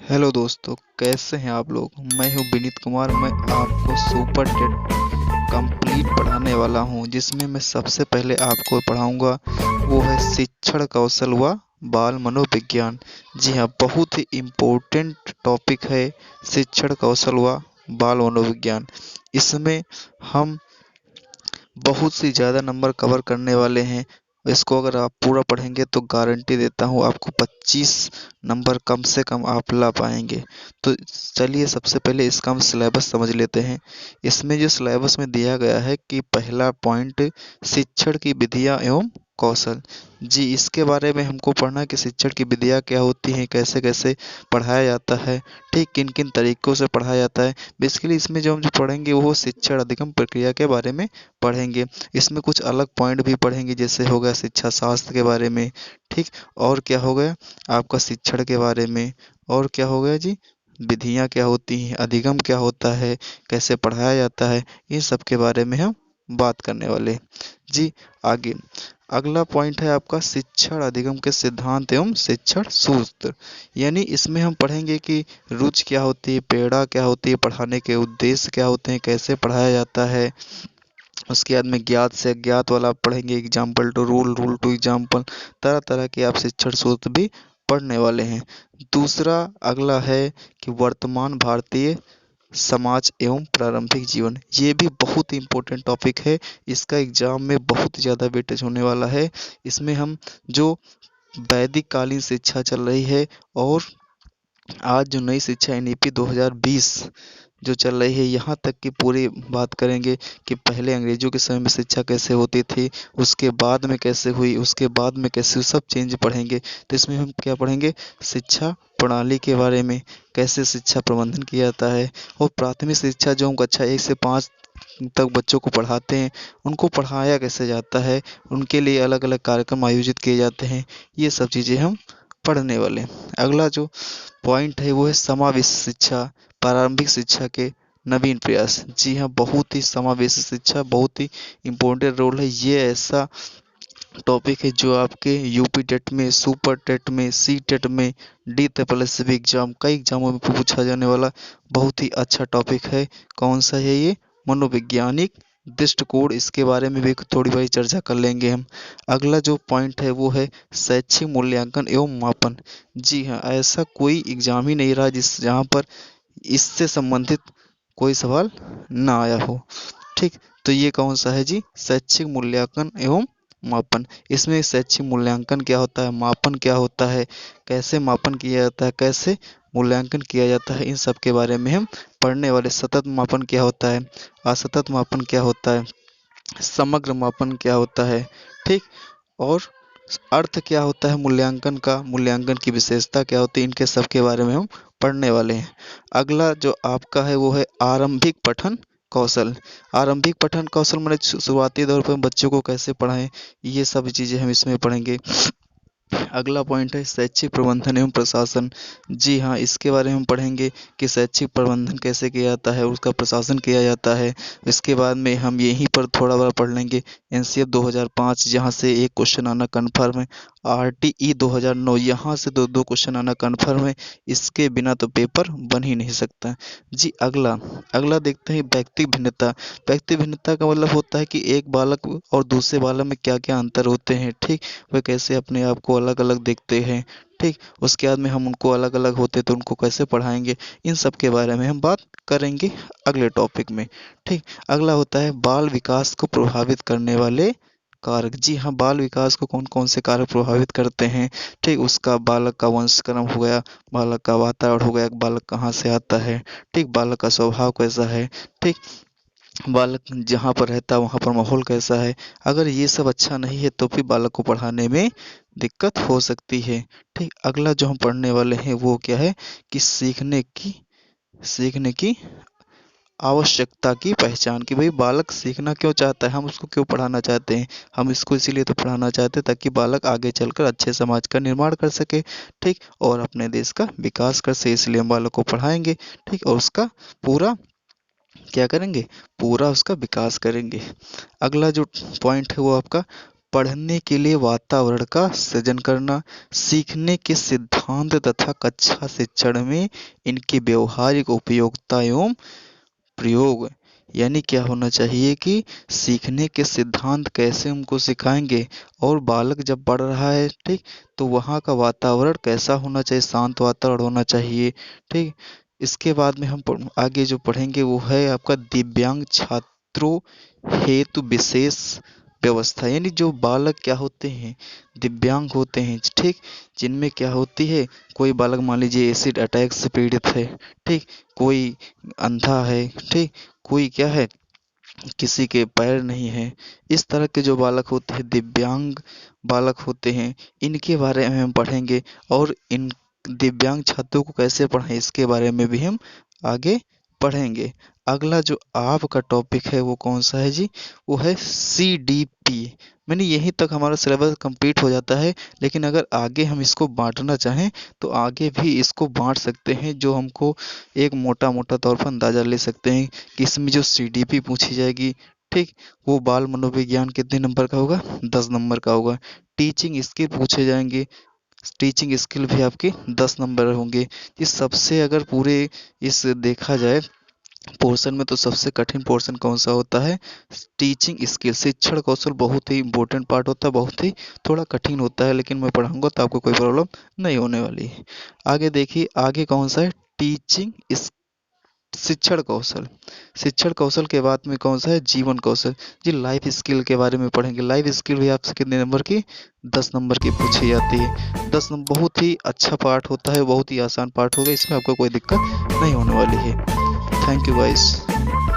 Hello दोस्तों, कैसे हैं आप लोग। मैं हूं विनीत कुमार। मैं आपको सुपर टेट कंप्लीट पढ़ाने वाला हूं, जिसमें मैं सबसे पहले आपको पढ़ाऊंगा वो है शिक्षण कौशल व बाल मनोविज्ञान। जी हाँ, बहुत ही इम्पोर्टेंट टॉपिक है शिक्षण कौशल व बाल मनोविज्ञान। इसमें हम बहुत सी ज़्यादा नंबर कवर करने वाले हैं। इसको अगर आप पूरा पढ़ेंगे तो गारंटी देता हूँ आपको 25 नंबर कम से कम आप ला पाएंगे। तो चलिए सबसे पहले इसका हम सिलेबस समझ लेते हैं। इसमें जो सिलेबस में दिया गया है कि पहला पॉइंट शिक्षण की विधियाँ एवं कौशल। जी, इसके बारे में हमको पढ़ना है कि शिक्षण की विधियाँ क्या होती हैं, कैसे कैसे पढ़ाया जाता है, ठीक किन किन तरीकों से पढ़ाया जाता है। बेसिकली इसमें जो हम जो पढ़ेंगे वो शिक्षण अधिगम प्रक्रिया के बारे में पढ़ेंगे। इसमें कुछ अलग पॉइंट भी पढ़ेंगे, जैसे हो गया शिक्षा शास्त्र के बारे में, ठीक। और क्या हो गया आपका शिक्षण के बारे में, और क्या हो गया जी, विधियाँ क्या होती हैं, अधिगम क्या होता है, कैसे पढ़ाया जाता है, इन सब के बारे में हम बात करने वाले हैं। जी, आगे अगला पॉइंट है आपका शिक्षण अधिगम के सिद्धांत एवं शिक्षण सूत्र। यानी इसमें हम पढ़ेंगे कि रुचि क्या होती है, प्रेरणा क्या होती है, पढ़ाने के उद्देश्य क्या होते हैं, कैसे पढ़ाया जाता है। उसके बाद में ज्ञात से अज्ञात वाला पढ़ेंगे, example to rule, rule to example. तरह तरह के आप शिक्षण सूत्र भी पढ़ने वाले हैं। दूसरा अगला है कि वर्तमान भारतीय समाज एवं प्रारंभिक जीवन। ये भी बहुत ही इम्पोर्टेंट टॉपिक है। इसका एग्जाम में बहुत ज़्यादा वेटेज होने वाला है। इसमें हम जो वैदिक कालीन शिक्षा चल रही है और आज जो नई शिक्षा एनईपी 2020 जो चल रही है, यहाँ तक की पूरी बात करेंगे कि पहले अंग्रेजों के समय में शिक्षा कैसे होती थी, उसके बाद में कैसे हुई, उसके बाद में कैसे हुई, सब चेंज पढ़ेंगे। तो इसमें हम क्या पढ़ेंगे, शिक्षा प्रणाली के बारे में, कैसे शिक्षा प्रबंधन किया जाता है। और प्राथमिक शिक्षा जो हम कक्षा 1 से 5 तक बच्चों को पढ़ाते हैं, उनको पढ़ाया कैसे जाता है, उनके लिए अलग अलग कार्यक्रम आयोजित किए जाते हैं। ये सब चीज़ें हम पढ़ने वाले हैं। अगला जो पॉइंट है वो है समावेशी शिक्षा, प्रारंभिक शिक्षा के नवीन प्रयास। जी हाँ, बहुत ही समावेशी शिक्षा बहुत ही इम्पोर्टेंट रोल है। ये ऐसा टॉपिक है जो आपके यूपी टेट में, सुपर टेट में, सी टेट में, डी ट्रिपल एस भी एग्जाम, कई एग्जामों में पूछा जाने वाला बहुत ही अच्छा टॉपिक है। कौन सा है ये, मनोवैज्ञानिक दृष्टिकोण। इसके बारे में भी थोड़ी बड़ी चर्चा कर लेंगे हम। अगला जो पॉइंट है वो है शैक्षिक मूल्यांकन एवं मापन। जी हाँ, ऐसा कोई एग्जाम ही नहीं रहा जिस जहाँ पर इससे संबंधित कोई सवाल ना आया हो, ठीक। तो ये कौन सा है जी, शैक्षिक मूल्यांकन एवं मापन। इसमें शैक्षिक मूल्यांकन क्या होता है, मापन क्या होता है, कैसे मापन किया जाता है, कैसे मूल्यांकन किया जाता है, इन सब के बारे में हम पढ़ने वाले। सतत मापन क्या होता है, असतत मापन क्या होता है, समग्र मापन क्या होता है, ठीक। और अर्थ क्या होता है मूल्यांकन का, मूल्यांकन की विशेषता क्या होती है, इनके सब के बारे में हम पढ़ने वाले हैं। अगला जो आपका है वो है आरंभिक पठन कौशल। आरंभिक पठन कौशल मैंने शुरुआती दौर पर बच्चों को कैसे पढ़ाएं, ये सब चीज़ें हम इसमें पढ़ेंगे। अगला पॉइंट है शैक्षिक प्रबंधन एवं प्रशासन। जी हाँ, इसके बारे में हम पढ़ेंगे कि शैक्षिक प्रबंधन कैसे किया जाता है, उसका प्रशासन किया जाता है। इसके बाद में हम यहीं पर थोड़ा बड़ा पढ़ लेंगे एनसीएफ 2005, जहाँ से एक क्वेश्चन आना कन्फर्म है। आरटीई 2009, यहाँ से दो दो क्वेश्चन आना कन्फर्म है। इसके बिना तो पेपर बन ही नहीं सकता। जी, अगला अगला देखते हैं व्यक्ति भिन्नता। व्यक्ति भिन्नता का मतलब होता है कि एक बालक और दूसरे बालक में क्या क्या अंतर होते हैं, ठीक। वे कैसे अपने आप को अलग अलग देखते हैं, ठीक। उसके बाद में हम उनको अलग अलग होते तो उनको कैसे पढ़ाएंगे, इन सब के बारे में हम बात करेंगे अगले टॉपिक में, ठीक। अगला होता है बाल विकास को प्रभावित करने वाले कारक। जी हाँ, बाल विकास को कौन कौन से कारक प्रभावित करते हैं, ठीक। उसका बालक का वंशक्रम हो गया, बालक का वातावरण हो गया, बालक कहाँ से आता है, ठीक। बालक का स्वभाव कैसा है, ठीक। बालक जहाँ पर रहता है वहाँ पर माहौल कैसा है। अगर ये सब अच्छा नहीं है तो फिर बालक को पढ़ाने में दिक्कत हो सकती है, ठीक। अगला जो हम पढ़ने वाले हैं वो क्या है कि सीखने की आवश्यकता की पहचान, कि भाई बालक सीखना क्यों चाहता है, हम उसको क्यों पढ़ाना चाहते हैं। हम इसको इसीलिए तो पढ़ाना चाहते हैं ताकि बालक आगे चलकर अच्छे समाज का निर्माण कर सके, ठीक। और अपने देश का विकास कर सके, इसलिए हम बालक को पढ़ाएंगे, ठीक। और उसका पूरा क्या करेंगे, पूरा उसका विकास करेंगे। अगला जो पॉइंट है वो आपका पढ़ने के लिए वातावरण का सृजन करना, सीखने के सिद्धांत तथा कक्षा शिक्षण में इनकी व्यवहारिक उपयोगिता एवं प्रयोग। यानी क्या होना चाहिए कि सीखने के सिद्धांत कैसे हमको सिखाएंगे, और बालक जब पढ़ रहा है, ठीक, तो वहाँ का वातावरण कैसा होना चाहिए, शांत वातावरण होना चाहिए, ठीक। इसके बाद में हम आगे जो पढ़ेंगे वो है आपका दिव्यांग छात्रों हेतु विशेष व्यवस्था। यानी जो बालक क्या होते हैं, दिव्यांग होते हैं, ठीक, जिनमें क्या होती है, कोई बालक मान लीजिए एसिड अटैक से पीड़ित है, ठीक, कोई अंधा है, ठीक, कोई क्या है, किसी के पैर नहीं है। इस तरह के जो बालक होते हैं, दिव्यांग बालक होते हैं, इनके बारे में हम पढ़ेंगे, और इन दिव्यांग छात्रों को कैसे पढ़ाएं इसके बारे में भी हम आगे पढ़ेंगे। अगला जो आपका टॉपिक है वो कौन सा है जी, वो है CDP। मैंने यहीं तक हमारा सिलेबस कंप्लीट हो जाता है, लेकिन अगर आगे हम इसको बांटना चाहें तो आगे भी इसको बांट सकते हैं, जो हमको एक मोटा मोटा तौर पर अंदाज़ा ले सकते हैं कि इसमें जो CDP पूछी जाएगी, ठीक, वो बाल मनोविज्ञान कितने नंबर का होगा, 10 नंबर का होगा। टीचिंग स्किल पूछे जाएंगे, टीचिंग स्किल भी आपके 10 नंबर होंगे। ये सबसे अगर पूरे इस देखा जाए पोर्शन में, तो सबसे कठिन पोर्शन कौन सा होता है, टीचिंग स्किल, शिक्षण कौशल बहुत ही इंपॉर्टेंट पार्ट होता है, बहुत ही थोड़ा कठिन होता है, लेकिन मैं पढ़ाऊंगा तो आपको कोई प्रॉब्लम नहीं होने वाली है। आगे देखिए, आगे कौन सा है, टीचिंग शिक्षण कौशल। शिक्षण कौशल के बाद में कौन सा है, जीवन कौशल। जी लाइफ स्किल के बारे में पढ़ेंगे। लाइफ स्किल भी आपसे कितने नंबर की, 10 नंबर की पूछी जाती है। 10 नंबर बहुत ही अच्छा पार्ट होता है, बहुत ही आसान पार्ट होगा, इसमें आपको कोई दिक्कत नहीं होने वाली है। Thank you guys.